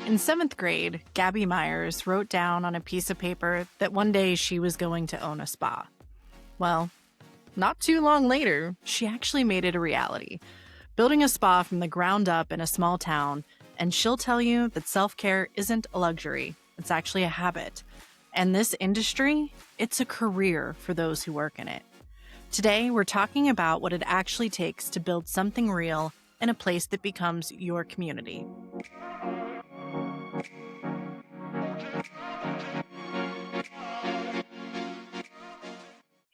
In seventh grade, Gabbi Myers wrote down on a piece of paper that one day she was going to own a spa. Well, not too long later, she actually made it a reality, building a spa from the ground up in a small town. And she'll tell you that self-care isn't a luxury, it's actually a habit. And this industry, it's a career for those who work in it. Today, we're talking about what it actually takes to build something real in a place that becomes your community.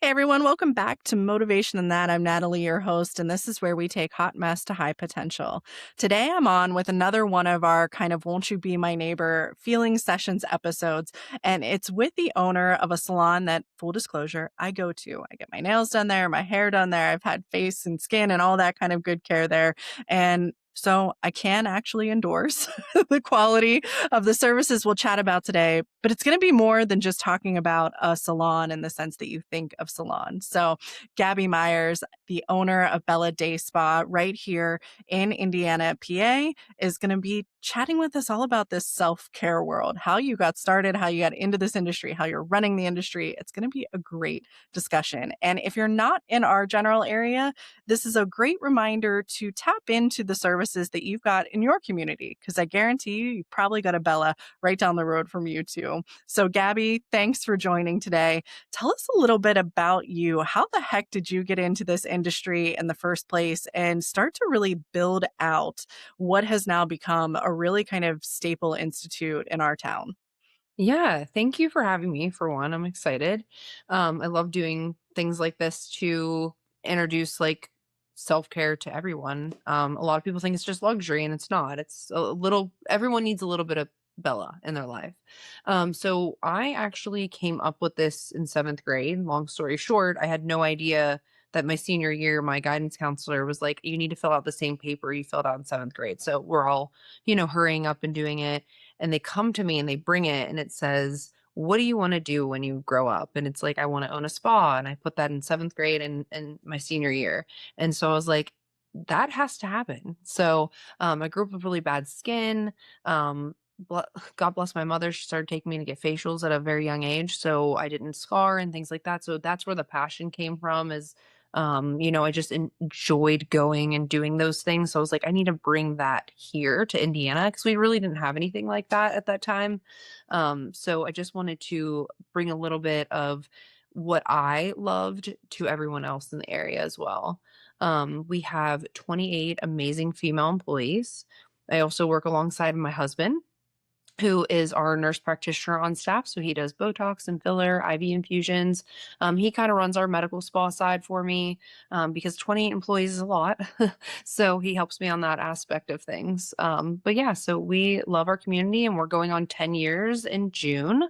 Hey everyone, welcome back to Motivation and That. I'm Natalie, your host, and this is where we take hot mess to high potential. Today I'm on with another one of our kind of Won't You Be My Neighbor feeling sessions episodes, and it's with the owner of a salon that, full disclosure, I go to. I get my nails done there, my hair done there, I've had face and skin and all that kind of good care there, and so I can actually endorse the quality of the services we'll chat about today, but it's going to be more than just talking about a salon in the sense that you think of salon. So Gabbi Myers, the owner of Bella Day Spa right here in Indiana, PA, is going to be chatting with us all about this self-care world, how you got started, how you got into this industry, how you're running the industry. It's going to be a great discussion. And if you're not in our general area, this is a great reminder to tap into the services that you've got in your community, because I guarantee you've probably got a Bella right down the road from you too. So Gabbi, thanks for joining today. Tell us a little bit about you. How the heck did you get into this industry in the first place and start to really build out what has now become a really kind of staple institute in our town? Yeah, thank you for having me for one. I'm excited. I love doing things like this to introduce self-care to everyone. A lot of people think it's just luxury and it's not. It's a little everyone needs a little bit of Bella in their life. So I actually came up with this in seventh grade. Long story short, I had no idea that my senior year, my guidance counselor was like, you need to fill out the same paper you filled out in seventh grade. So we're all, hurrying up and doing it, and they come to me and they bring it and it says, what do you want to do when you grow up? And it's like, I want to own a spa. And I put that in seventh grade and my senior year. And so I was like, that has to happen. So I grew up with really bad skin. God bless my mother. She started taking me to get facials at a very young age. So I didn't scar and things like that. So that's where the passion came from is I just enjoyed going and doing those things. So I was like, I need to bring that here to Indiana because we really didn't have anything like that at that time. So I just wanted to bring a little bit of what I loved to everyone else in the area as well. We have 28 amazing female employees. I also work alongside my husband, who is our nurse practitioner on staff. So he does Botox and filler, IV infusions. He kind of runs our medical spa side for me because 28 employees is a lot. So he helps me on that aspect of things. But yeah, so we love our community and we're going on 10 years in June.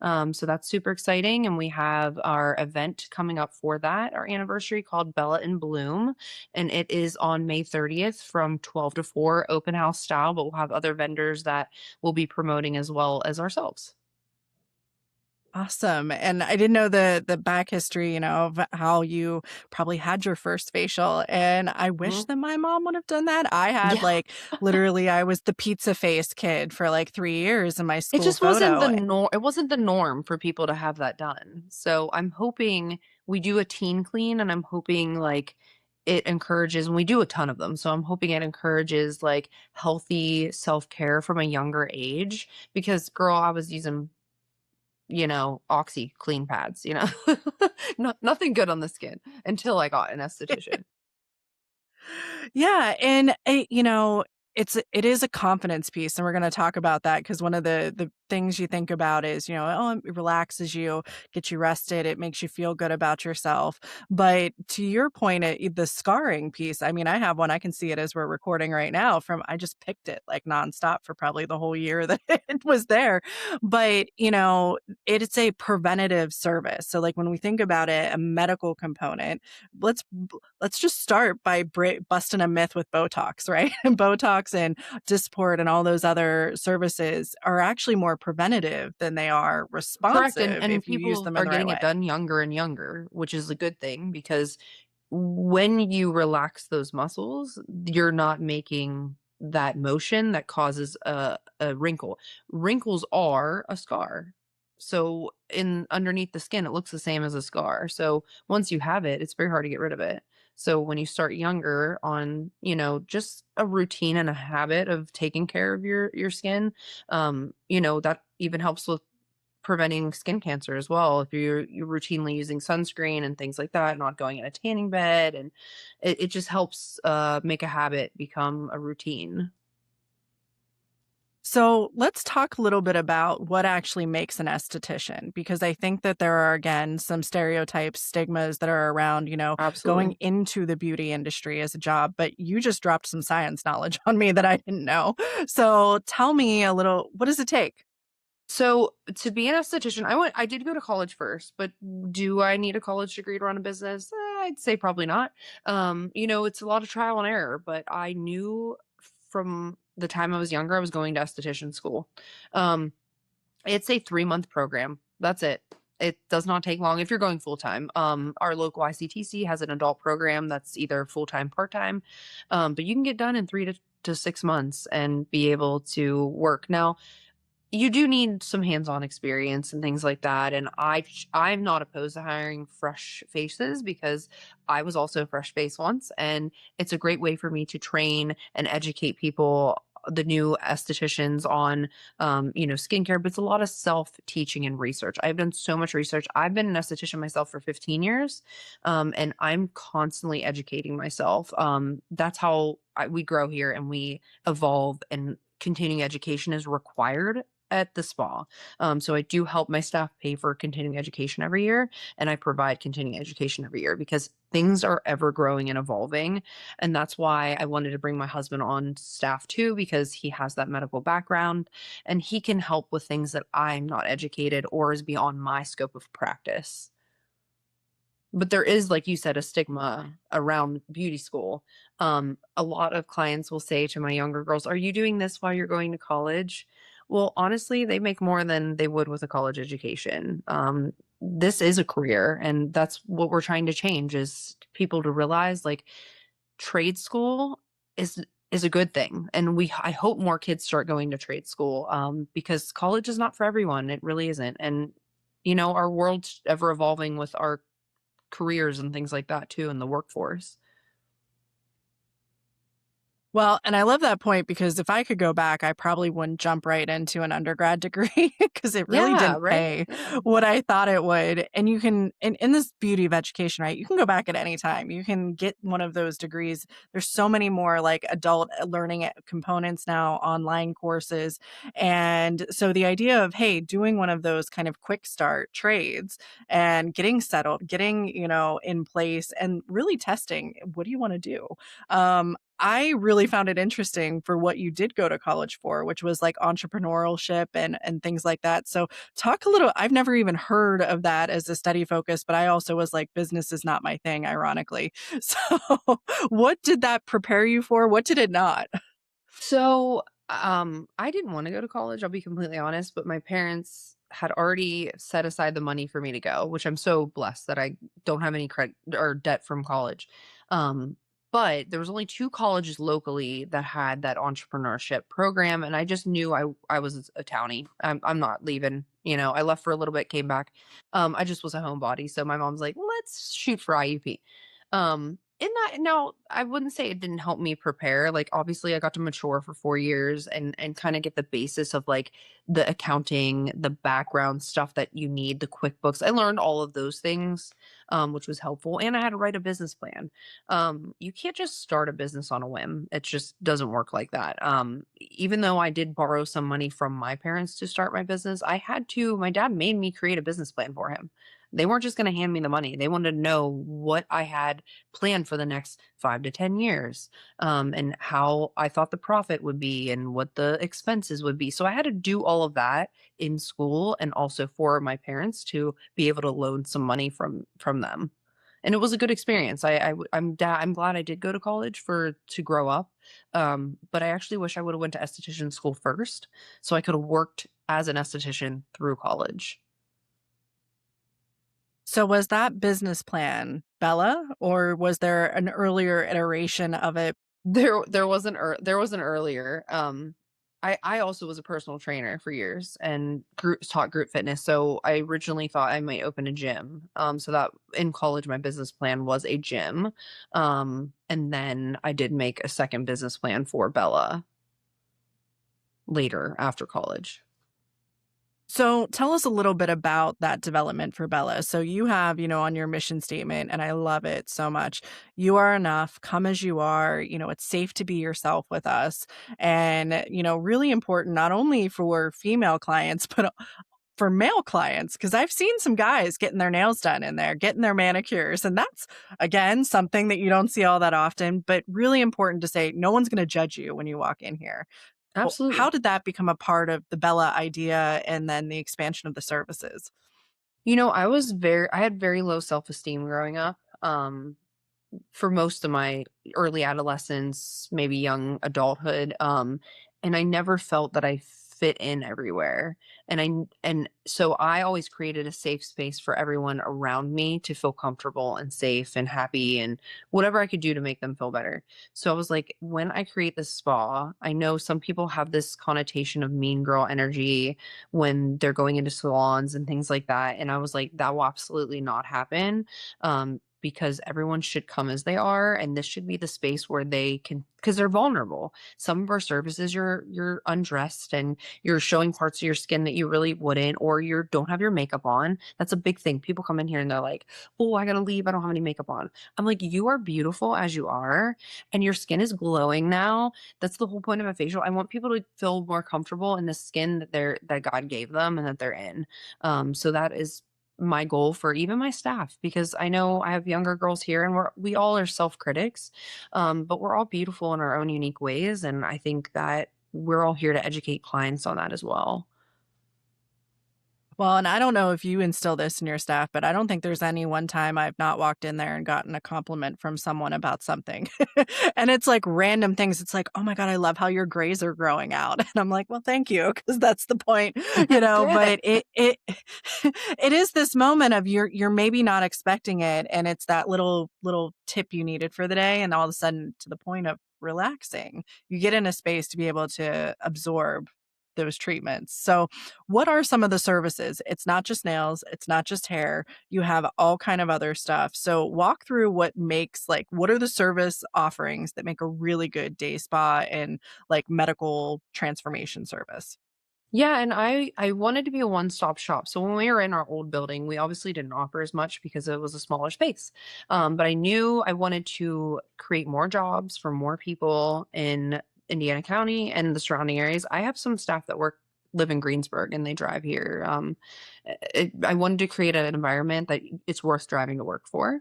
So that's super exciting. And we have our event coming up for that, our anniversary called Bella in Bloom. And it is on May 30th from 12 to 4 open house style, but we'll have other vendors that will be promoting as well as ourselves. Awesome. And I didn't know the back history, of how you probably had your first facial. And I wish Mhm. that my mom would have done that. I had Yeah. literally I was the pizza face kid for 3 years in my It school just wasn't photo. the norm for people to have that done. So I'm hoping we do a teen clean and I'm hoping it encourages, and we do a ton of them. So I'm hoping it encourages healthy self-care from a younger age because girl, I was using, oxy clean pads, nothing good on the skin until I got an esthetician. Yeah, and it is a confidence piece, and we're going to talk about that because one of the things you think about is, oh, it relaxes you, gets you rested, it makes you feel good about yourself. But to your point, the scarring piece, I mean, I have one, I can see it as we're recording right now from I just picked it nonstop for probably the whole year that it was there. But, it's a preventative service. So when we think about it, a medical component, let's let's just start by busting a myth with Botox, right? Botox and Dysport and all those other services are actually more preventative than they are Correct, and responsive if you use people them in are the right getting way. it done younger and younger, which is a good thing because when you relax those muscles, you're not making that motion that causes a wrinkle. Wrinkles are a scar. So in underneath the skin, it looks the same as a scar. So once you have it, it's very hard to get rid of it. So when you start younger on, just a routine and a habit of taking care of your skin, that even helps with preventing skin cancer as well. If you're routinely using sunscreen and things like that, not going in a tanning bed, and it just helps make a habit become a routine. So let's talk a little bit about what actually makes an esthetician, because I think that there are, again, some stereotypes, stigmas that are around, going Absolutely. into the beauty industry as a job. But you just dropped some science knowledge on me that I didn't know. So tell me a little, what does it take? So to be an esthetician, I did go to college first, but do I need a college degree to run a business? I'd say probably not. It's a lot of trial and error, but I knew from the time I was younger, I was going to esthetician school. Um, it's a 3-month program. That's it. It does not take long if you're going full time. Our local ICTC has an adult program that's either full time, part time, but you can get done in 3 to 6 months and be able to work. Now, you do need some hands-on experience and things like that, and I'm not opposed to hiring fresh faces because I was also a fresh face once, and it's a great way for me to train and educate people, the new estheticians on, skincare, but it's a lot of self-teaching and research. I've done so much research. I've been an esthetician myself for 15 years, and I'm constantly educating myself. That's how we grow here and we evolve, and continuing education is required at the spa. So I do help my staff pay for continuing education every year, and I provide continuing education every year because things are ever growing and evolving. And that's why I wanted to bring my husband on staff too, because he has that medical background and he can help with things that I'm not educated or is beyond my scope of practice. But there is, like you said, a stigma around beauty school. A lot of clients will say to my younger girls, "Are you doing this while you're going to college?" Well, honestly, they make more than they would with a college education. This is a career, and that's what we're trying to change is people to realize like trade school is a good thing. And I hope more kids start going to trade school because college is not for everyone. It really isn't. And our world's ever evolving with our careers and things like that too in the workforce. Well, and I love that point because if I could go back, I probably wouldn't jump right into an undergrad degree because it really Yeah, didn't right? pay Yeah. what I thought it would. And you can, in this beauty of education, right? You can go back at any time. You can get one of those degrees. There's so many more like adult learning components now, online courses. And so the idea of, hey, doing one of those kind of quick start trades and getting settled, getting, in place and really testing, what do you want to do? I really found it interesting for what you did go to college for, which was like entrepreneurship and things like that. So talk a little. I've never even heard of that as a study focus, but I also was like, business is not my thing, ironically. So what did that prepare you for? What did it not? So, I didn't want to go to college, I'll be completely honest, but my parents had already set aside the money for me to go, which I'm so blessed that I don't have any credit or debt from college. Um, but there was only 2 colleges locally that had that entrepreneurship program, and I just knew I was a townie. I'm not leaving. I left for a little bit, came back. I just was a homebody, so my mom's like, "Let's shoot for IUP." In that now, I wouldn't say it didn't help me prepare. Like obviously I got to mature for 4 years and kind of get the basis of like the accounting, the background stuff that you need, the QuickBooks. I learned all of those things, which was helpful. And I had to write a business plan. You can't just start a business on a whim. It just doesn't work like that. Even though I did borrow some money from my parents to start my business, my dad made me create a business plan for him. They weren't just going to hand me the money. They wanted to know what I had planned for the next 5 to 10 years, and how I thought the profit would be and what the expenses would be. So I had to do all of that in school and also for my parents to be able to loan some money from them. And it was a good experience. I'm glad I did go to college to grow up. But I actually wish I would have went to esthetician school first so I could have worked as an esthetician through college. So was that business plan Bella, or was there an earlier iteration of it There was an earlier. I also was a personal trainer for years and taught group fitness. So I originally thought I might open a gym. So that in college, my business plan was a gym. And then I did make a second business plan for Bella later after college. So tell us a little bit about that development for Bella. So you have, on your mission statement, and I love it so much. You are enough, come as you are. It's safe to be yourself with us. And, really important, not only for female clients, but for male clients, because I've seen some guys getting their nails done in there, getting their manicures. And that's, again, something that you don't see all that often, but really important to say no one's going to judge you when you walk in here. Well, how Absolutely. did that become a part of the Bella idea and then the expansion of the services? I had very low self-esteem growing up. For most of my early adolescence, maybe young adulthood, and I never felt that I fit in everywhere. And so I always created a safe space for everyone around me to feel comfortable and safe and happy and whatever I could do to make them feel better. So I was like, when I create this spa, I know some people have this connotation of mean girl energy when they're going into salons and things like that. And I was like, that will absolutely not happen. Because everyone should come as they are, and this should be the space where they can, because they're vulnerable. Some of our services, you're undressed and you're showing parts of your skin that you really wouldn't, or you don't have your makeup on. That's a big thing. People come in here and they're like, "Oh, I gotta leave. I don't have any makeup on." I'm like, "You are beautiful as you are, and your skin is glowing now." That's the whole point of a facial. I want people to feel more comfortable in the skin that God gave them and that they're in. So that is my goal for even my staff, because I know I have younger girls here and we all are self-critics, but we're all beautiful in our own unique ways, and I think that we're all here to educate clients on that as well. Well, and I don't know if you instill this in your staff, but I don't think there's any one time I've not walked in there and gotten a compliment from someone about something. And it's like random things. It's like, "Oh my god, I love how your grays are growing out." And I'm like, "Well, thank you, because that's the point," Good. but it it is this moment of you're maybe not expecting it, and it's that little tip you needed for the day, and all of a sudden to the point of relaxing, you get in a space to be able to absorb those treatments. So what are some of the services? It's not just nails, it's not just hair. You have all kind of other stuff. So walk through what are the service offerings that make a really good day spa and like medical transformation service? Yeah, and I wanted to be a one-stop shop. So when we were in our old building, we obviously didn't offer as much because it was a smaller space. But I knew I wanted to create more jobs for more people in Indiana County and the surrounding areas. I have some staff that live in Greensburg and they drive here. I wanted to create an environment that it's worth driving to work for.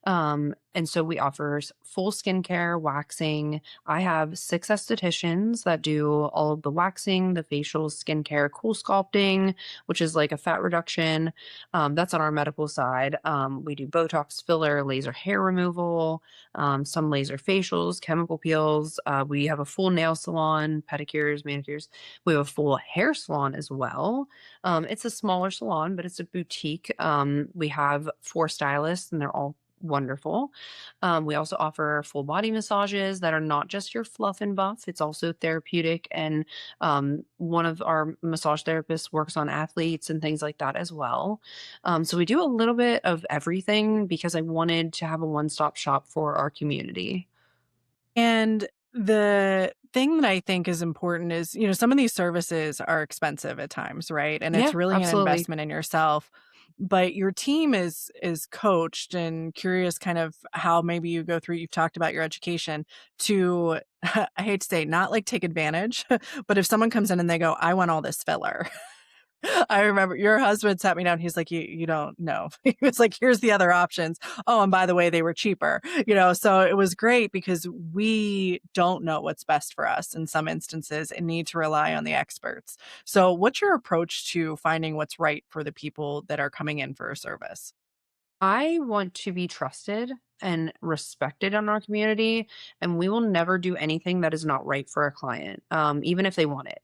And so we offer full skincare, waxing. I have 6 estheticians that do all of the waxing, the facials, skincare, cool sculpting, which is like a fat reduction. That's on our medical side. We do Botox filler, laser hair removal, some laser facials, chemical peels. We have a full nail salon, pedicures, manicures. We have a full hair salon as well. It's a smaller salon, but it's a boutique. We have 4 stylists, and they're all wonderful. We also offer full body massages that are not just your fluff and buff. It's also therapeutic. And one of our massage therapists works on athletes and things like that as well. So we do a little bit of everything because I wanted to have a one stop shop for our community. And the thing that I think is important is, some of these services are expensive at times, right? And it's Yeah, really an absolutely. investment in yourself. But your team is coached and curious kind of how maybe you go through, you've talked about your education to I hate to say not like take advantage, but if someone comes in and they go, "I want all this filler." I remember your husband sat me down. He's like, you don't know. He was like, here's the other options. Oh, and by the way, they were cheaper, so it was great because we don't know what's best for us in some instances and need to rely on the experts. So what's your approach to finding what's right for the people that are coming in for a service? I want to be trusted and respected in our community, and we will never do anything that is not right for a client, even if they want it.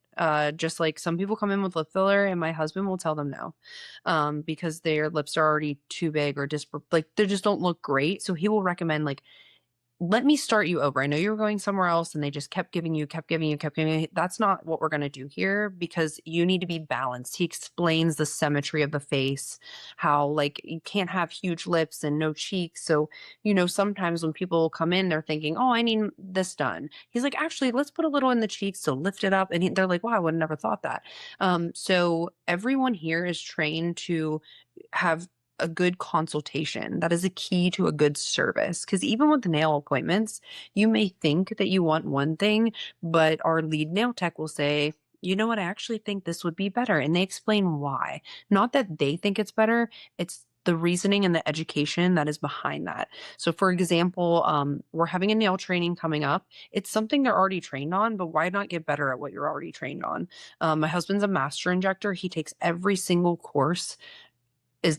Just like some people come in with lip filler, and my husband will tell them no, because their lips are already too big or like they just don't look great. So he will recommend like let me start you over. I know you were going somewhere else and they just kept giving you, kept giving you, kept giving you. That's not what we're going to do here because you need to be balanced. He explains the symmetry of the face, how like you can't have huge lips and no cheeks. So, sometimes when people come in, they're thinking, oh, I need this done. He's like, actually, let's put a little in the cheeks to lift it up. And they're like, wow, I would have never thought that. So everyone here is trained to have a good consultation. That is a key to a good service. Because even with nail appointments, you may think that you want one thing, but our lead nail tech will say, you know what, I actually think this would be better. And they explain why. Not that they think it's better, it's the reasoning and the education that is behind that. So, for example, we're having a nail training coming up. It's something they're already trained on, but why not get better at what you're already trained on? My husband's a master injector. He takes every single course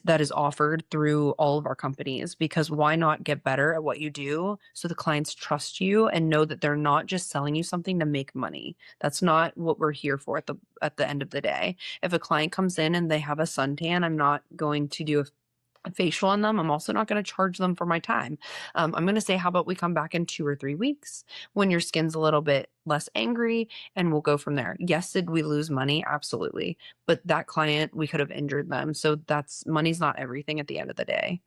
that is offered through all of our companies because why not get better at what you do so the clients trust you and know that they're not just selling you something to make money. That's not what we're here for at the end of the day. If a client comes in and they have a suntan, I'm not going to do a facial on them. I'm also not going to charge them for my time. I'm going to say, how about we come back in 2 or 3 weeks when your skin's a little bit less angry and we'll go from there. Yes, did we lose money? Absolutely. But that client, we could have injured them. So money's not everything at the end of the day.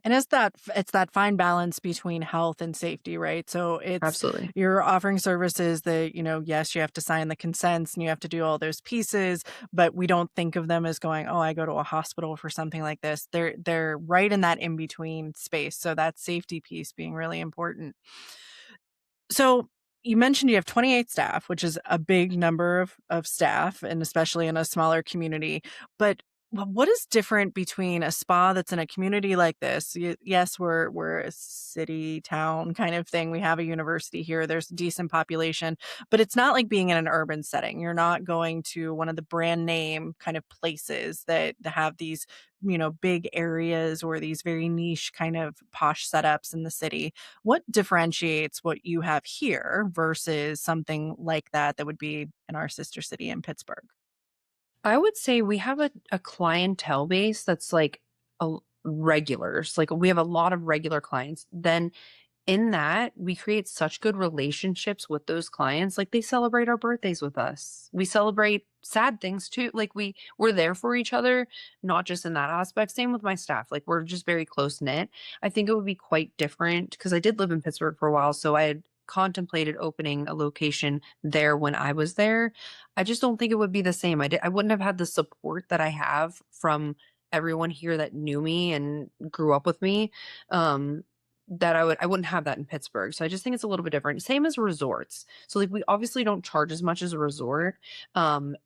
And it's that fine balance between health and safety, right? So it's Absolutely. you're offering services that, yes, you have to sign the consents and you have to do all those pieces, but we don't think of them as going, "Oh, I go to a hospital for something like this." They're right in that in between space. So that safety piece being really important. So you mentioned you have 28 staff, which is a big number of staff, and especially in a smaller community. But what is different between a spa that's in a community like this? Yes, we're a city town kind of thing. We have a university here. There's a decent population, but it's not like being in an urban setting. You're not going to one of the brand name kind of places that have these big areas or these very niche kind of posh setups in the city. What differentiates what you have here versus something like that would be in our sister city in Pittsburgh? I would say we have a clientele base that's like regulars. Like we have a lot of regular clients. Then in that, we create such good relationships with those clients. Like they celebrate our birthdays with us. We celebrate sad things too. Like we're there for each other, not just in that aspect. Same with my staff. Like we're just very close knit. I think it would be quite different because I did live in Pittsburgh for a while, so I had contemplated opening a location there when I was there. I just don't think it would be the same. I wouldn't have had the support that I have from everyone here that knew me and grew up with me. That I wouldn't have that in Pittsburgh. So I just think it's a little bit different. Same as resorts. So like we obviously don't charge as much as a resort. And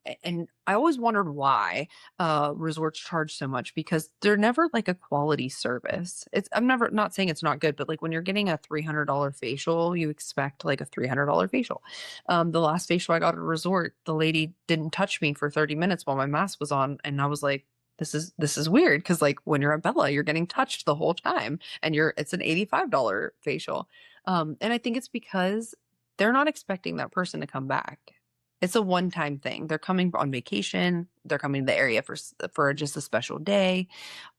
I always wondered why resorts charge so much because they're never like a quality service. I'm never not saying it's not good, but like when you're getting a $300 facial, you expect like a $300 facial. The last facial I got at a resort, the lady didn't touch me for 30 minutes while my mask was on, and I was like, this is weird because like when you're at Bella, you're getting touched the whole time and it's an $85 facial. And I think it's because they're not expecting that person to come back. It's a one-time thing. They're coming on vacation. They're coming to the area for just a special day.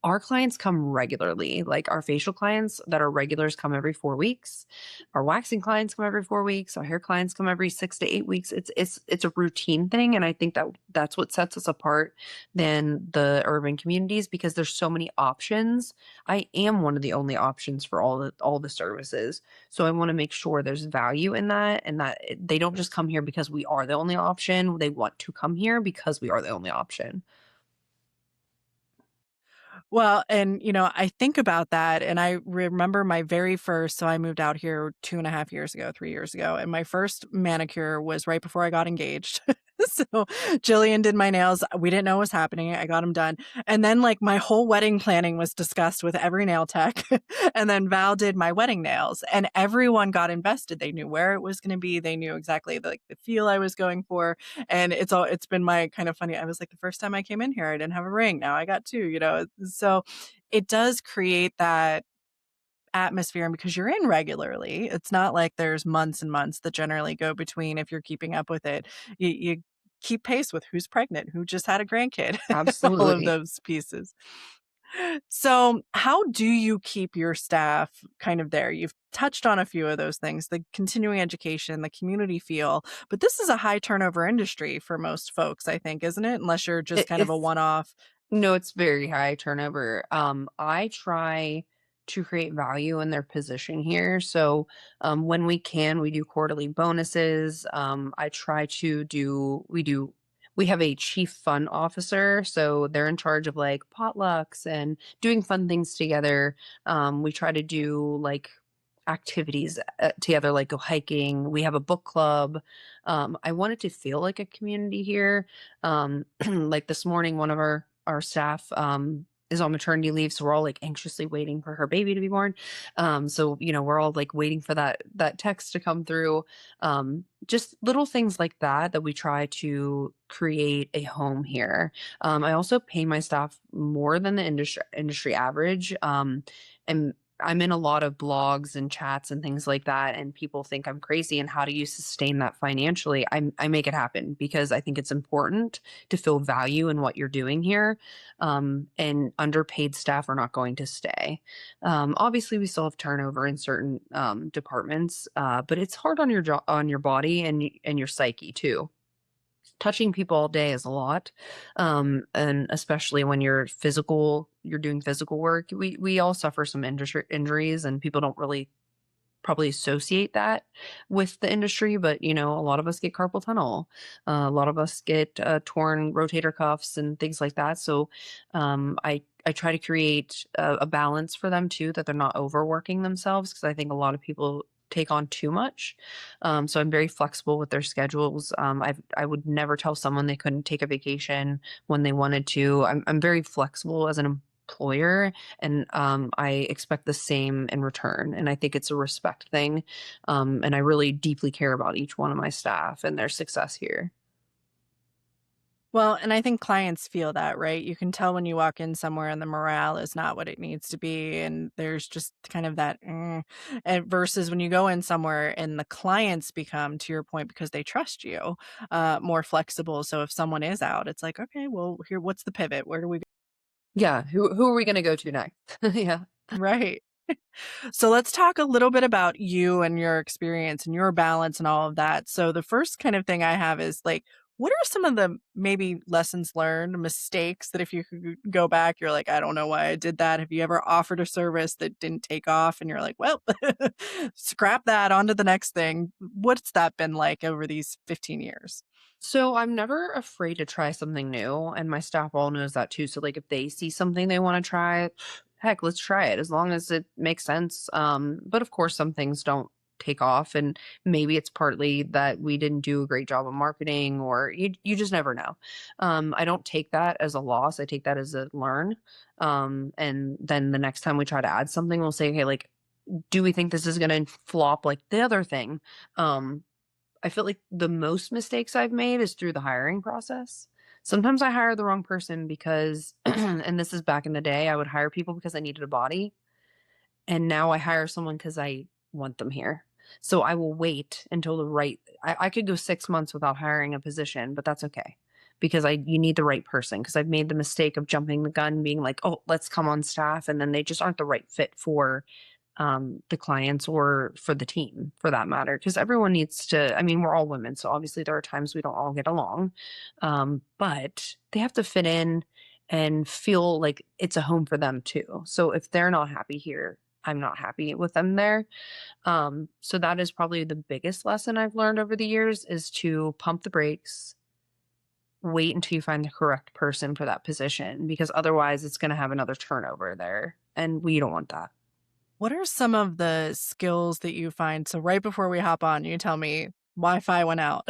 Our clients come regularly. Like our facial clients that are regulars come every 4 weeks. Our waxing clients come every 4 weeks. Our hair clients come every 6 to 8 weeks. It's a routine thing, and I think that's what sets us apart than the urban communities because there's so many options. I am one of the only options for all the services, so I want to make sure there's value in that, and that they don't just come here because we are the only option. They want to come here because we are the only option. Well, and I think about that and I remember my very first, so I moved out here 2.5 years ago, 3 years ago, and my first manicure was right before I got engaged. So Jillian did my nails. We didn't know what was happening. I got them done. And then like my whole wedding planning was discussed with every nail tech. And then Val did my wedding nails and everyone got invested. They knew where it was going to be. They knew exactly the feel I was going for. And it's been my kind of funny. I was like, the first time I came in here, I didn't have a ring. Now I got two. So it does create that atmosphere. And because you're in regularly, it's not like there's months and months that generally go between if you're keeping up with it. You keep pace with who's pregnant, who just had a grandkid, all of Absolutely. those pieces. So, how do you keep your staff kind of there? You've touched on a few of those things, the continuing education, the community feel, but this is a high turnover industry for most folks, I think, isn't it? Unless you're just kind of a It's one off. No, it's very high turnover. I try to create value in their position here. So, when we can, we do quarterly bonuses. I try to we have a chief fun officer. So they're in charge of like potlucks and doing fun things together. We try to do like activities together, like go hiking. We have a book club. I want it to feel like a community here. Like this morning, one of our staff is on maternity leave, so we're all like anxiously waiting for her baby to be born. So we're all like waiting for that text to come through. Just little things like that we try to create a home here. I also pay my staff more than the industry average. And I'm in a lot of blogs and chats and things like that, and people think I'm crazy. And how do you sustain that financially? I make it happen because I think it's important to feel value in what you're doing here. And underpaid staff are not going to stay. Obviously, we still have turnover in certain departments, but it's hard on on your body and and your psyche too. Touching people all day is a lot, and especially when you're doing physical work. We all suffer some injuries, and people don't really probably associate that with the industry, but a lot of us get carpal tunnel. A lot of us get torn rotator cuffs and things like that. So I try to create a balance for them too, that they're not overworking themselves, because I think a lot of people take on too much. So I'm very flexible with their schedules. I would never tell someone they couldn't take a vacation when they wanted to. I'm very flexible as an employer, and I expect the same in return. And I think it's a respect thing. And I really deeply care about each one of my staff and their success here. Well, and I think clients feel that, right? You can tell when you walk in somewhere and the morale is not what it needs to be. And there's just kind of that, and versus when you go in somewhere and the clients become, to your point, because they trust you, more flexible. So if someone is out, it's like, okay, well, here, what's the pivot? Where do we go? Yeah. Who are we going to go to next? Yeah. Right. So let's talk a little bit about you and your experience and your balance and all of that. So the first kind of thing I have is like, what are some of the maybe lessons learned, mistakes that if you could go back, you're like, I don't know why I did that. Have you ever offered a service that didn't take off and you're like, well, scrap that, on to the next thing? What's that been like over these 15 years? So I'm never afraid to try something new, and my staff all knows that too. So like if they see something they want to try, heck, let's try it as long as it makes sense. But of course some things don't take off, and maybe it's partly that we didn't do a great job of marketing, or you just never know. I don't take that as a loss. I take that as a learn. And then the next time we try to add something, we'll say, hey, like, do we think this is going to flop like the other thing? Um, I feel like the most mistakes I've made is through the hiring process. Sometimes I hire the wrong person because, and this is back in the day, I would hire people because I needed a body. And now I hire someone because I want them here. So I will wait until I could go 6 months without hiring a position, but that's okay, because you need the right person. Because I've made the mistake of jumping the gun, being like, oh, let's come on staff. And then they just aren't the right fit for the clients or for the team, for that matter. Because everyone needs to, I mean, we're all women. So obviously there are times we don't all get along, but they have to fit in and feel like it's a home for them too. So if they're not happy here, I'm not happy with them there. So that is probably the biggest lesson I've learned over the years, is to pump the brakes, wait until you find the correct person for that position, because otherwise it's going to have another turnover there. And we don't want that. What are some of the skills that you find? So right before we hop on, you tell me Wi-Fi went out.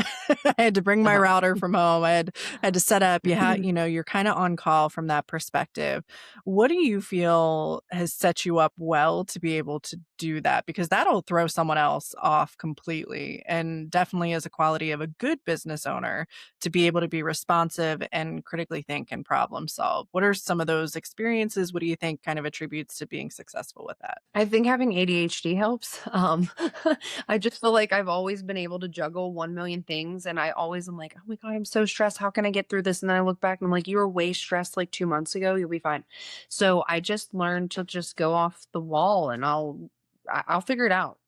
I had to bring my Uh-huh. router from home. I had to set up. You're kind of on call from that perspective. What do you feel has set you up well to be able to do that? Because that'll throw someone else off completely, and definitely is a quality of a good business owner to be able to be responsive and critically think and problem solve. What are some of those experiences? What do you think kind of attributes to being successful with that? I think having ADHD helps. I just feel like I've always been able to juggle 1 million things, and I always am like, "Oh my God, I'm so stressed. How can I get through this?" And then I look back and I'm like, "You were way stressed like 2 months ago. You'll be fine." So I just learned to just go off the wall, and I'll figure it out.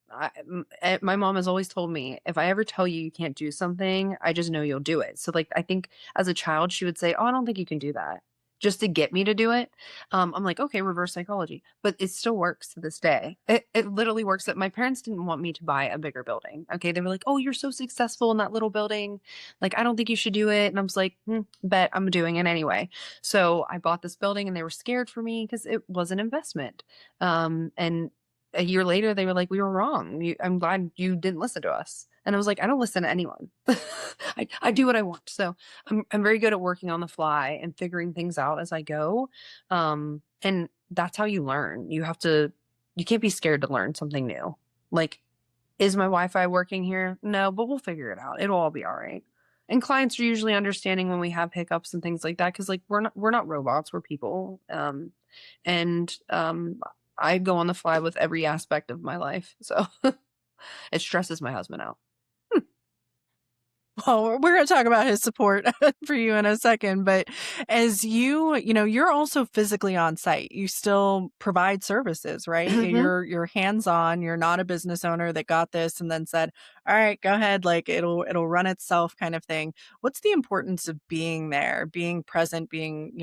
My mom has always told me, if I ever tell you you can't do something, I just know you'll do it. So like I think as a child she would say, "Oh, I don't think you can do that," just to get me to do it. I'm like, okay, reverse psychology, but it still works to this day. It literally works. That my parents didn't want me to buy a bigger building. Okay, they were like, "Oh, you're so successful in that little building, like I don't think you should do it." And I was like, "Bet I'm doing it anyway." So I bought this building, and they were scared for me because it was an investment. And a year later, they were like, "We were wrong. I'm glad you didn't listen to us." And I was like, "I don't listen to anyone. I do what I want." So I'm very good at working on the fly and figuring things out as I go. And that's how you learn. You can't be scared to learn something new. Like, is my Wi-Fi working here? No, but we'll figure it out. It'll all be all right. And clients are usually understanding when we have hiccups and things like that, because like we're not robots, we're people. And I go on the fly with every aspect of my life. So it stresses my husband out. Well, we're going to talk about his support for you in a second, but as you're also physically on site. You still provide services, right? Mhm. You're hands-on. You're not a business owner that got this and then said, "All right, go ahead, like it'll run itself," kind of thing. What's the importance of being there, being present, being,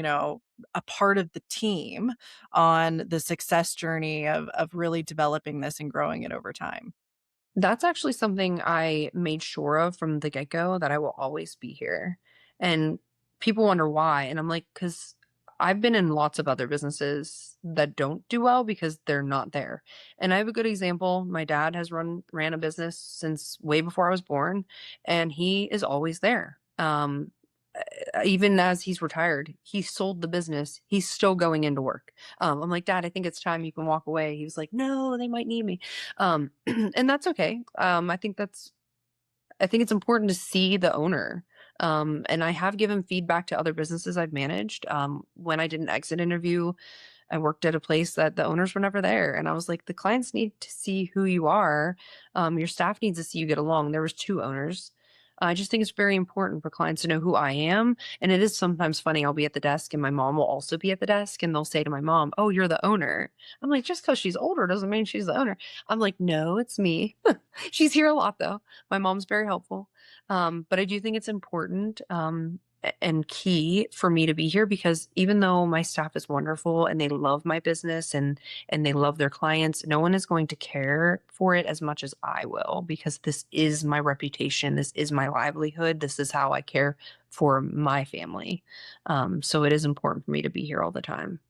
a part of the team on the success journey of really developing this and growing it over time? That's actually something I made sure of from the get-go, that I will always be here. And people wonder why, and I'm like, "'Cause I've been in lots of other businesses that don't do well because they're not there." And I have a good example. My dad has ran a business since way before I was born, and he is always there. Even as he's retired, he sold the business. He's still going into work. I'm like, "Dad, I think it's time you can walk away." He was like, "No, they might need me." And that's okay. I think it's important to see the owner. And I have given feedback to other businesses I've managed. When I did an exit interview, I worked at a place that the owners were never there. And I was like, the clients need to see who you are. Your staff needs to see you get along. There was two owners. I just think it's very important for clients to know who I am. And it is sometimes funny. I'll be at the desk and my mom will also be at the desk, and they'll say to my mom, "Oh, you're the owner." I'm like, "Just because she's older doesn't mean she's the owner." I'm like, "No, it's me." She's here a lot though. My mom's very helpful. But I do think it's important. And key for me to be here, because even though my staff is wonderful and they love my business and they love their clients, no one is going to care for it as much as I will, because this is my reputation, this is my livelihood, this is how I care for my family. So it is important for me to be here all the time.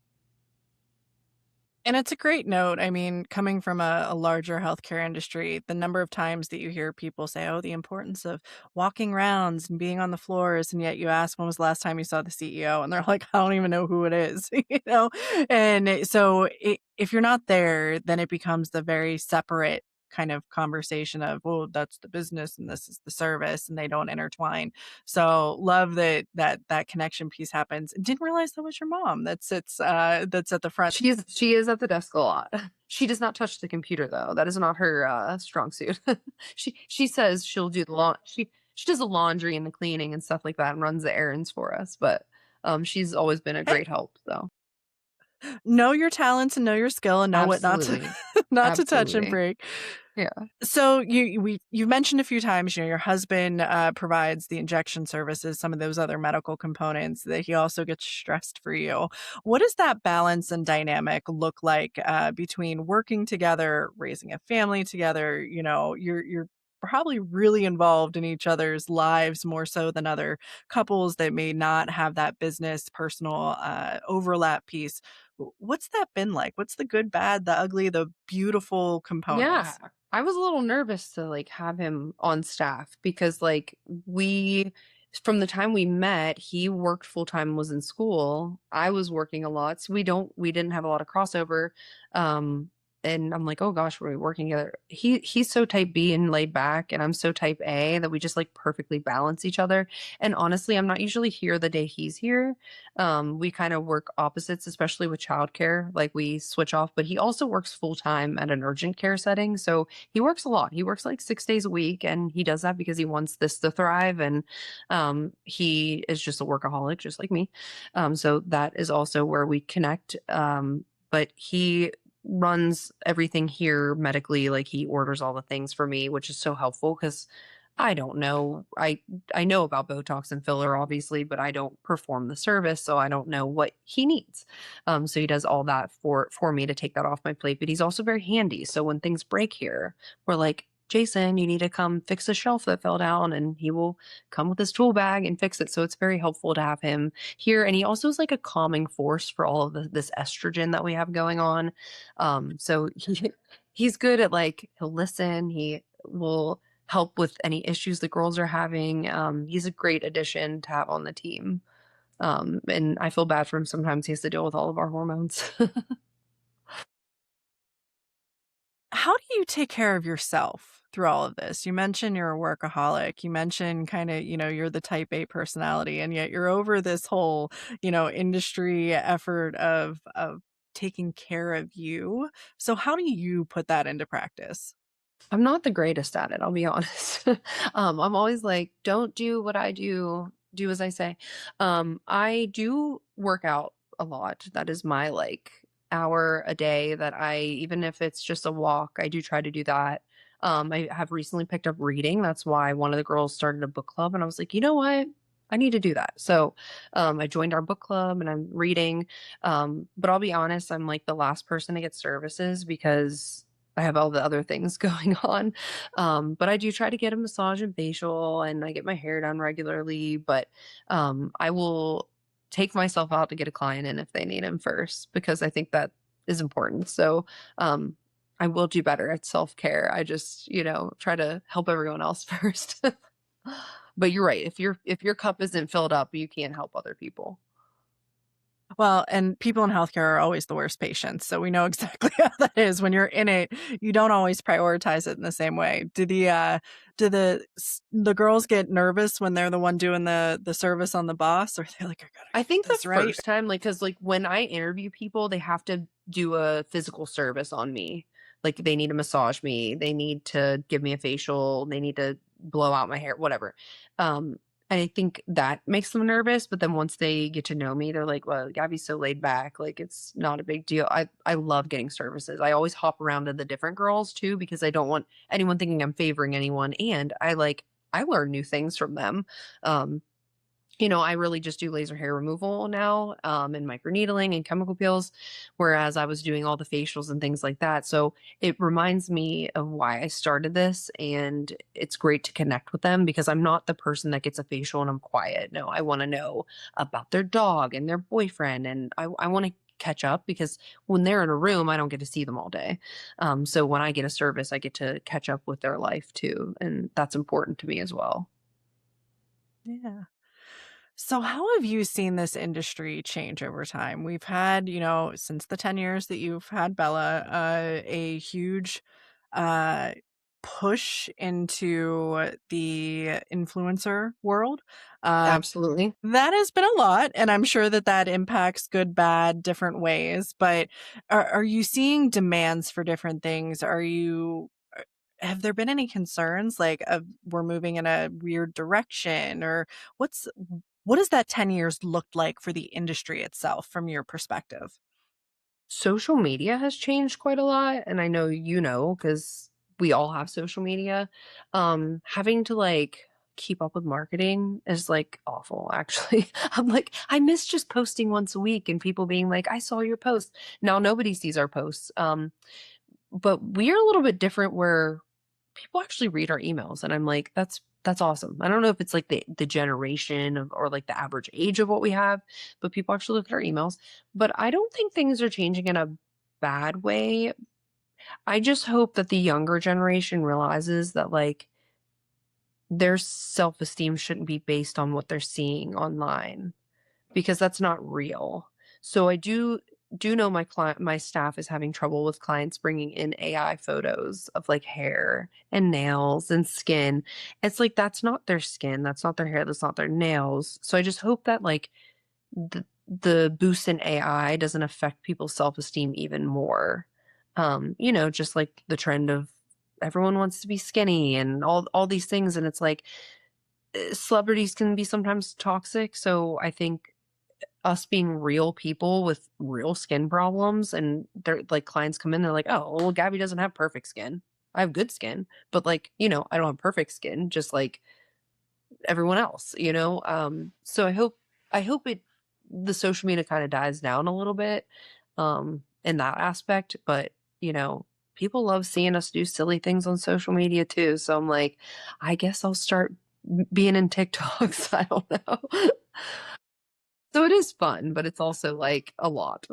And it's a great note. I mean, coming from a larger healthcare industry, the number of times that you hear people say, "Oh, the importance of walking rounds and being on the floors," and yet you ask, "When was the last time you saw the CEO?" And they're like, "I don't even know who it is," you know? If you're not there, then it becomes the very separate kind of conversation of, "Well, that's the business and this is the service," and they don't intertwine. So love that connection piece happens. Didn't realize that was your mom that's at the front. She is at the desk a lot. She does not touch the computer though. That is not her strong suit. She says she'll do the she does the laundry and the cleaning and stuff like that, and runs the errands for us. But she's always been a Hey, great help. So know your talents and know your skill and know what not to absolutely, not to touch and absolutely, break. yeah. So you've mentioned a few times, your husband provides the injection services, some of those other medical components that he also gets stressed for you. What does that balance and dynamic look like between working together, raising a family together? You're probably really involved in each other's lives more so than other couples that may not have that business personal overlap piece. What's that been like? What's the good, bad, the ugly, the beautiful Yeah. components? I was a little nervous to like have him on staff, because like we from the time we met, he worked full time, was in school. I was working a lot. So we didn't have a lot of crossover. Um and I'm like, "Oh gosh, we're working together." He's so type B and laid back, and I'm so type A that we just like perfectly balance each other. And honestly, I'm not usually here the day he's here. We kind of work opposites, especially with childcare. Like we switch off, but he also works full time at an urgent care setting. So he works a lot. He works like 6 days a week, and he does that because he wants this to thrive. And he is just a workaholic, just like me. So that is also where we connect. But he runs everything here medically, like he orders all the things for me, which is so helpful because I don't know. I know about Botox and filler, obviously, but I don't perform the service, so I don't know what he needs. So he does all that for me to take that off my plate. But he's also very handy. So when things break here, we're like, Jason, you need to come fix the shelf that fell down, and he will come with his tool bag and fix it. So it's very helpful to have him here, and he also is like a calming force for all of this estrogen that we have going on. So he's good at like he'll listen. He will help with any issues the girls are having. He's a great addition to have on the team. And I feel bad for him sometimes. He has to deal with all of our hormones. How do you take care of yourself through all of this? You mentioned you're a workaholic. You mentioned kind of, you're the type A personality, and yet you're over this whole, industry effort of taking care of you. So how do you put that into practice? I'm not the greatest at it, I'll be honest. I'm always like, don't do what I do, do as I say. I do work out a lot. That is my like hour a day that I, even if it's just a walk, I do try to do that. I have recently picked up reading. That's why one of the girls started a book club, and I was like, you know what? I need to do that. So I joined our book club and I'm reading. But I'll be honest, I'm like the last person to get services because I have all the other things going on. But I do try to get a massage and facial, and I get my hair done regularly. But I will take myself out to get a client in if they need him first, because I think that is important. So um, I will do better at self care. I just, try to help everyone else first. But you're right. If your cup isn't filled up, you can't help other people. Well, and people in healthcare are always the worst patients, so we know exactly how that is. When you're in it, you don't always prioritize it in the same way. Do the girls get nervous when they're the one doing the service on the boss, or they're like, "I gotta I get think the this right"? first time, like, cause like when I interview people, they have to do a physical service on me. Like they need to massage me, they need to give me a facial, they need to blow out my hair, whatever. Um, and I think that makes them nervous. But then once they get to know me, they're like, "Well, Gabby's so laid back. Like it's not a big deal." I love getting services. I always hop around to the different girls too because I don't want anyone thinking I'm favoring anyone. And I learn new things from them. Um, I really just do laser hair removal now, and microneedling and chemical peels, whereas I was doing all the facials and things like that. So it reminds me of why I started this, and it's great to connect with them because I'm not the person that gets a facial and I'm quiet. No, I want to know about their dog and their boyfriend, and I want to catch up because when they're in a room, I don't get to see them all day. So when I get a service, I get to catch up with their life too, and that's important to me as well. Yeah. So, how have you seen this industry change over time? We've had, since the 10 years that you've had Bella, a huge uh, push into the influencer world. Uh, Absolutely. that has been a lot, and I'm sure that that impacts good, bad, different ways. But are you seeing demands for different things? Have there been any concerns like of we're moving in a weird direction, or what's what does that 10 years looked like for the industry itself from your perspective? Social media has changed quite a lot, and I know you know because we all have social media. Having to like keep up with marketing is like awful actually. I'm like, I miss just posting once a week and people being like, I saw your post. Now nobody sees our posts. But we're a little bit different where people actually read our emails, and I'm like, that's awesome. I don't know if it's like the generation of, or like the average age of what we have, but people actually look at our emails. But I don't think things are changing in a bad way. I just hope that the younger generation realizes that like their self-esteem shouldn't be based on what they're seeing online because that's not real. So I do do know my staff is having trouble with clients bringing in AI photos of like hair and nails and skin. It's like that's not their skin, that's not their hair, that's not their nails. So I just hope that like the boost in AI doesn't affect people's self-esteem even more. Just like the trend of everyone wants to be skinny and all these things, and it's like celebrities can be sometimes toxic. So I think us being real people with real skin problems, and they're like clients come in, they're like, oh, well, Gabby doesn't have perfect skin. I have good skin, but like, I don't have perfect skin, just like everyone else. So I hope the social media kind of dies down a little bit, in that aspect, but you know, people love seeing us do silly things on social media too. So I'm like, I guess I'll start being in TikToks. I don't know. So it is fun, but it's also like a lot.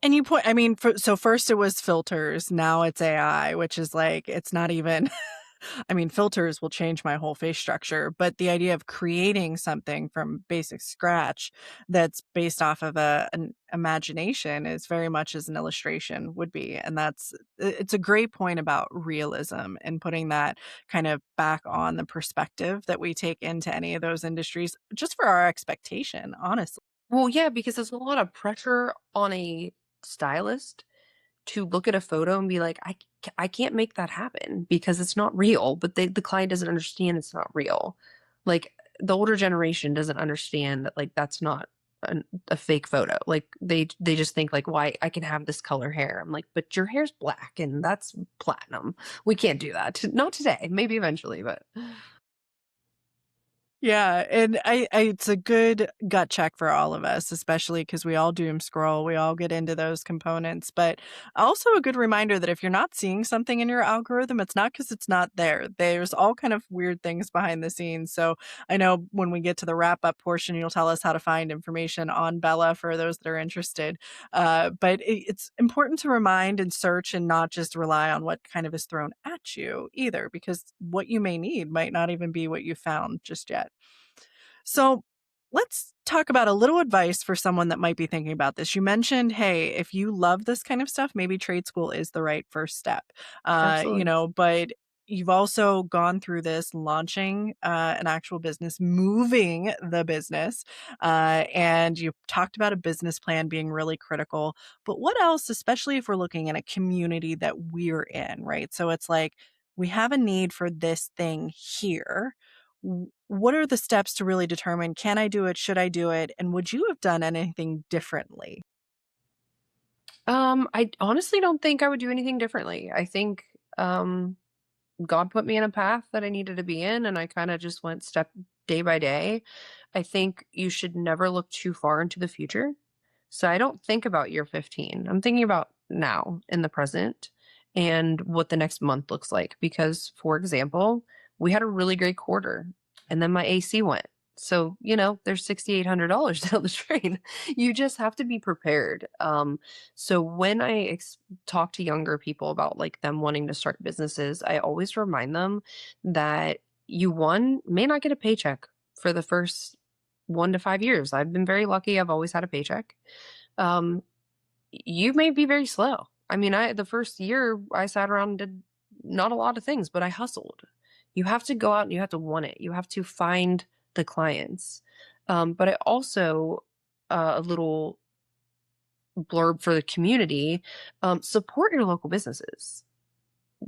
And you point I mean, so first it was filters, now it's AI, which is like, it's not even I mean, filters will change my whole face structure, but the idea of creating something from basic scratch that's based off of an imagination is very much as an illustration would be. And it's a great point about realism and putting that kind of back on the perspective that we take into any of those industries just for our expectation, honestly. Well, yeah, because there's a lot of pressure on a stylist to look at a photo and be like, I can't make that happen because it's not real. But the client doesn't understand it's not real. Like the older generation doesn't understand that like that's not a fake photo. Like they just think like, why I can have this color hair. I'm like, but your hair's black and that's platinum. We can't do that. Not today. Maybe eventually, but Yeah, and I it's a good gut check for all of us, especially because we all doom scroll, we all get into those components, but also a good reminder that if you're not seeing something in your algorithm, it's not because it's not there. There's all kind of weird things behind the scenes, so I know when we get to the wrap-up portion, you'll tell us how to find information on Bella for those that are interested, but it's important to remind and search and not just rely on what kind of is thrown at you either, because what you may need might not even be what you found just yet. So let's talk about a little advice for someone that might be thinking about this. You mentioned, hey, if you love this kind of stuff, maybe trade school is the right first step. absolutely. But you've also gone through this launching an actual business, moving the business, and you talked about a business plan being really critical. But what else, especially if we're looking in a community that we're in, right? So it's like we have a need for this thing here. What are the steps to really determine, can I do it? Should I do it? And would you have done anything differently? I honestly don't think I would do anything differently. I think God put me in a path that I needed to be in, and I kind of just went step day by day. I think you should never look too far into the future. So I don't think about year 15. I'm thinking about now in the present and what the next month looks like. Because, for example, we had a really great quarter and then my AC went. So, there's $6,800 down the drain. You just have to be prepared. So when talk to younger people about like them wanting to start businesses, I always remind them that you one may not get a paycheck for the first 1 to 5 years. I've been very lucky. I've always had a paycheck. Um, you may be very slow. I mean, the first year I sat around and did not a lot of things, but I hustled. You have to go out and you have to want it. You have to find the clients. But I also a little blurb for the community, support your local businesses.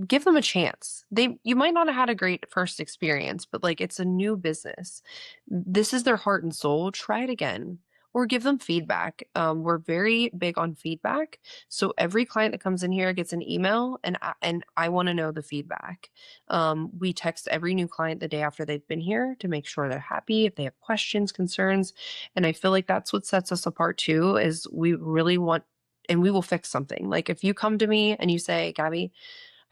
Give them a chance. You might not have had a great first experience, but like it's a new business. This is their heart and soul. Try it again or give them feedback. We're very big on feedback. So every client that comes in here gets an email and I want to know the feedback. We text every new client the day after they've been here to make sure they're happy, if they have questions, concerns. And I feel like that's what sets us apart too, is we really want, and we will fix something. Like if you come to me and you say, Gabby,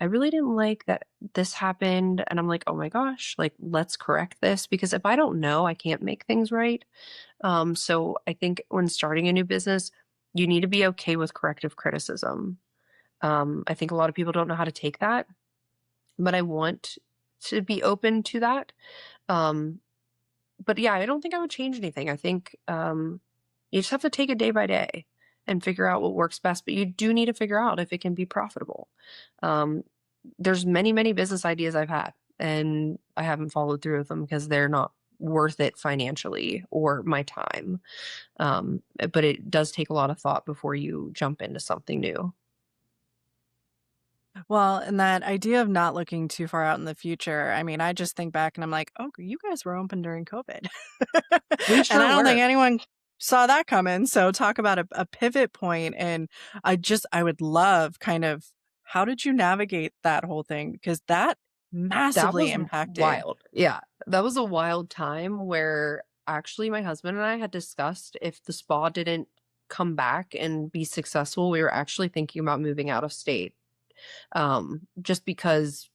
I really didn't like that this happened. And I'm like, oh my gosh, like, let's correct this. Because if I don't know, I can't make things right. So I think when starting a new business, you need to be okay with corrective criticism. I think a lot of people don't know how to take that, but I want to be open to that. Um, but yeah, I don't think I would change anything. I think you just have to take it day by day. and figure out what works best. But you do need to figure out if it can be profitable. Um, there's many, many business ideas I've had, and I haven't followed through with them because they're not worth it financially or my time. But it does take a lot of thought before you jump into something new. Well, and that idea of not looking too far out in the future, I mean, I just think back and I'm like, "Oh, you guys were open during COVID." We And sure I don't think were. anyone saw that coming, so talk about a pivot point, and I would love kind of how did you navigate that whole thing? Because that That massively was impacted. wild. Yeah. That was a wild time where actually my husband and I had discussed if the spa didn't come back and be successful, we were actually thinking about moving out of state. Just because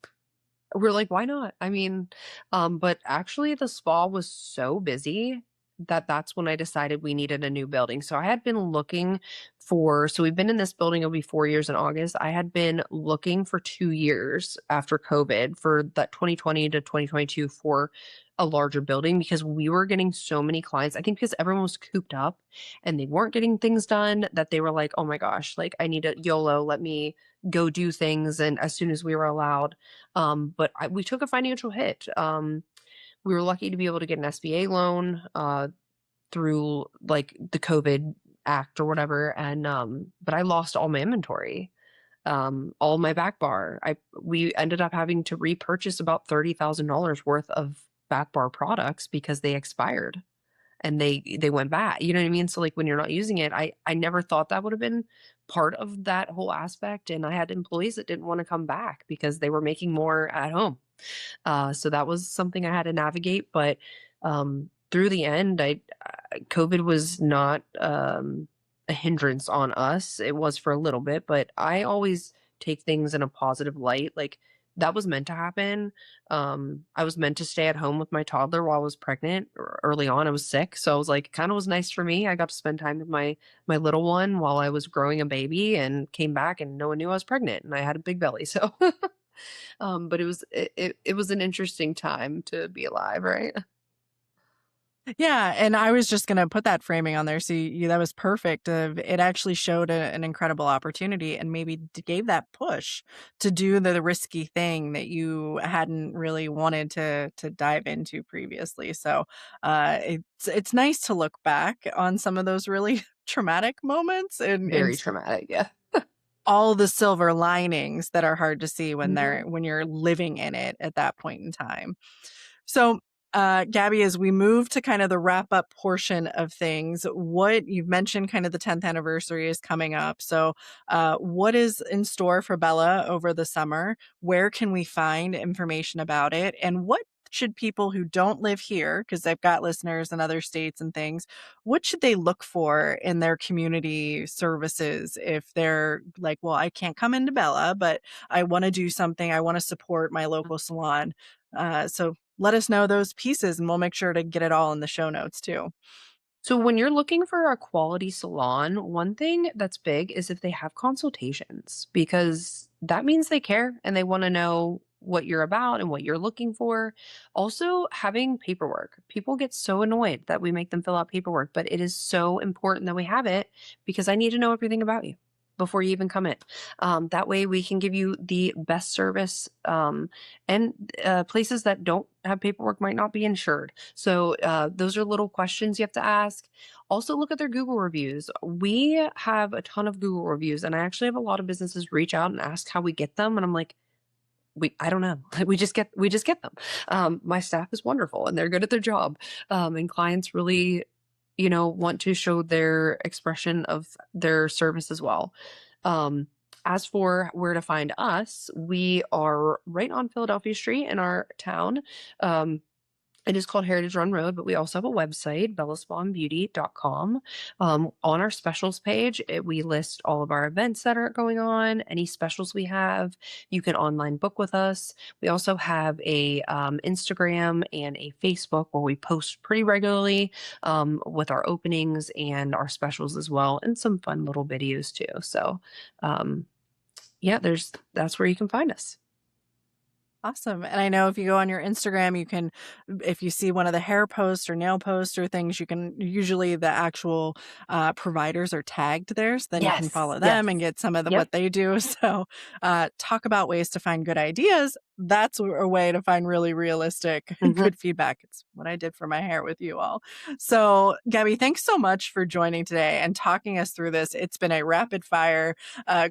we're like, why not? I mean, but actually the spa was so busy that that's when I decided we needed a new building. So I had been looking so we've been in this building, it'll be 4 years in August. I had been looking for 2 years after COVID for that 2020 to 2022 for a larger building because we were getting so many clients. I think because everyone was cooped up and they weren't getting things done that they were like, oh my gosh, like I need a YOLO, let me go do things. And as soon as we were allowed, but we took a financial hit. We were lucky to be able to get an SBA loan through like the COVID act or whatever, and but I lost all my inventory, all my back bar. We ended up having to repurchase about $30,000 worth of back bar products because they expired and they went bad. You know what I mean? So like when you're not using it, I never thought that would have been part of that whole aspect. And I had employees that didn't want to come back because they were making more at home. So that was something I had to navigate. But through the end, COVID was not a hindrance on us. It was for a little bit, but I always take things in a positive light. Like that was meant to happen. I was meant to stay at home with my toddler while I was pregnant. Early on, I was sick, so I was like, kind of was nice for me. I got to spend time with my little one while I was growing a baby, and came back, and no one knew I was pregnant, and I had a big belly. So but it was an interesting time to be alive, right? Yeah, and I was just gonna put that framing on there, so that was perfect. It actually showed an incredible opportunity, and maybe gave that push to do the risky thing that you hadn't really wanted to dive into previously. So it's nice to look back on some of those really traumatic moments and Very traumatic, yeah. all the silver linings that are hard to see Mhm. when you're living in it at that point in time. So, Gabby, as we move to kind of the wrap up portion of things, what you've mentioned kind of the 10th anniversary is coming up. So, what is in store for Bella over the summer? Where can we find information about it? And what should people who don't live here, because I've got listeners in other states and things, what should they look for in their community services if they're like, well, I can't come into Bella, but I want to do something, I want to support my local salon? So let us know those pieces and we'll make sure to get it all in the show notes too. So when you're looking for a quality salon, one thing that's big is if they have consultations because that means they care and they want to know what you're about and what you're looking for. Also, having paperwork. People get so annoyed that we make them fill out paperwork, but it is so important that we have it because I need to know everything about you before you even come in. That way we can give you the best service. And places that don't have paperwork might not be insured. So those are little questions you have to ask. Also, look at their Google reviews. We have a ton of Google reviews, and I actually have a lot of businesses reach out and ask how we get them, and I'm like, I don't know. We just get them. My staff is wonderful, and they're good at their job. And clients really, want to show their expression of their service as well. Um, as for where to find us, we are right on Philadelphia Street in our town. Um, it is called Heritage Run Road, but we also have a website, bellaspaandbeauty.com. On our specials page, we list all of our events that are going on, any specials we have. You can online book with us. We also have a Instagram and a Facebook where we post pretty regularly with our openings and our specials as well, and some fun little videos too. So, yeah, that's where you can find us. Awesome. And I know if you go on your Instagram, you can, if you see one of the hair posts or nail posts or things, you can usually the actual providers are tagged there. So then you can Yes, follow yes. them and get some of Yep. what they do. So talk about ways to find good ideas. That's a way to find really realistic, Mhm. good feedback. It's what I did for my hair with you all. So, Gabby, thanks so much for joining today and talking us through this. It's been a rapid fire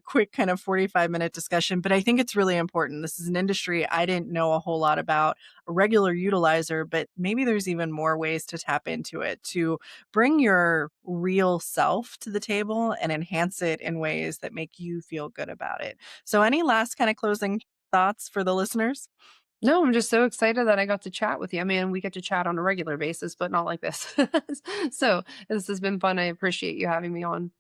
quick kind of 45-minute discussion, but I think it's really important. This is an industry I didn't know a whole lot about, a regular utilizer, but maybe there's even more ways to tap into it to bring your real self to the table and enhance it in ways that make you feel good about it. So, any last kind of closing thoughts for the listeners? No, I'm just so excited that I got to chat with you. I mean, we get to chat on a regular basis, but not like this. So, this has been fun. I appreciate you having me on.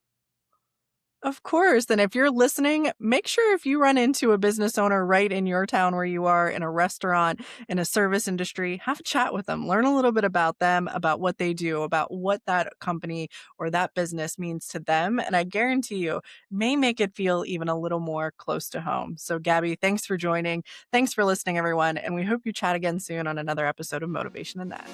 Of course. And if you're listening, make sure if you run into a business owner right in your town where you are, in a restaurant, in a service industry, have a chat with them. Learn a little bit about them, about what they do, about what that company or that business means to them. And I guarantee you, may make it feel even a little more close to home. So, Gabby, thanks for joining. Thanks for listening, everyone. And we hope you chat again soon on another episode of Motivation and That.